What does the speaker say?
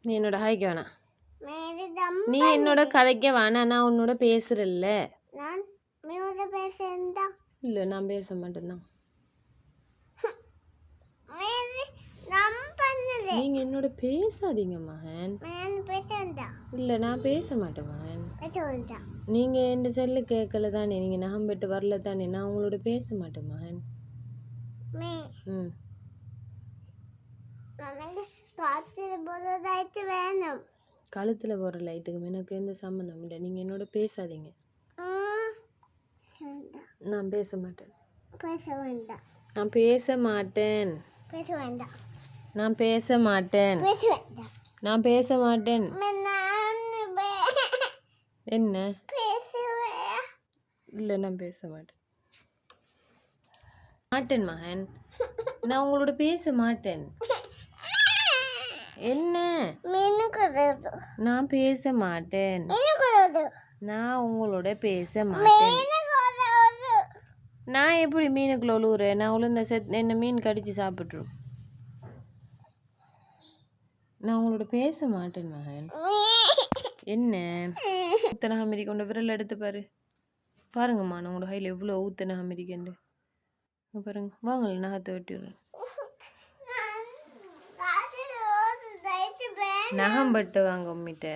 நீ என்னோட ஹாய்க்க வேணாம். मेरे दम நீ என்னோட கதைக்க வேணாம். நான் உன்னோட பேசுறல்ல. நான் मेरे பேசண்டா இல்லை நான் பேச மாட்டேன்தான். मेरे दम பண்ணது நீங்க என்னோட பேசாதீங்க மகன். நான் பேசண்டா இல்லை நான் பேச மாட்டேன் மகன். பேசண்டா நீங்க என் செல்லு கேட்கல தானே, நீங்க நகம் பெட்டு வரல தானே, நான் உங்களோட பேச மாட்டேன் மகன். மே ம் எனக்கு காத்துல போறதாயிட்டு வேணும். கழுத்துல போற லைட்டுக்கு எனக்கு எந்த சம்மந்தம் இல்லை. நீங்க என்னோட பேசாதீங்க. நான் பேச மாட்டேன். பேச வேண்டாம். நான் பேச மாட்டேன். பேச வேண்டாம். நான் பேச மாட்டேன். பேச வேண்டாம். நான் பேச மாட்டேன். என்ன? இல்லை நான் பேச மாட்டேன். மாட்டேன் மகன். நான் உங்களோட பேச மாட்டேன். என்ன? நான் பேச மாட்டேன். நான் உங்களோட பேச மாட்டேன். நான் எப்படி மீனுக்குள்ள உழுவுறேன்? நான் உளுந்த என்ன மீன் கடிச்சு சாப்பிட்ரும். நான் உங்களோட பேச மாட்டேன் மகன். என்ன? ஊத்தன அமெரி கொண்ட விரல் எடுத்து பாரு. பாருங்கம்மா நான் உங்களோட கையில் எவ்வளோ ஊத்தன அமெரிக்கண்டு பாருங்க. வாங்கல நகத்தை வெட்டிடுறேன். நகம் பட்டு வாங்க உம்மிட்ட.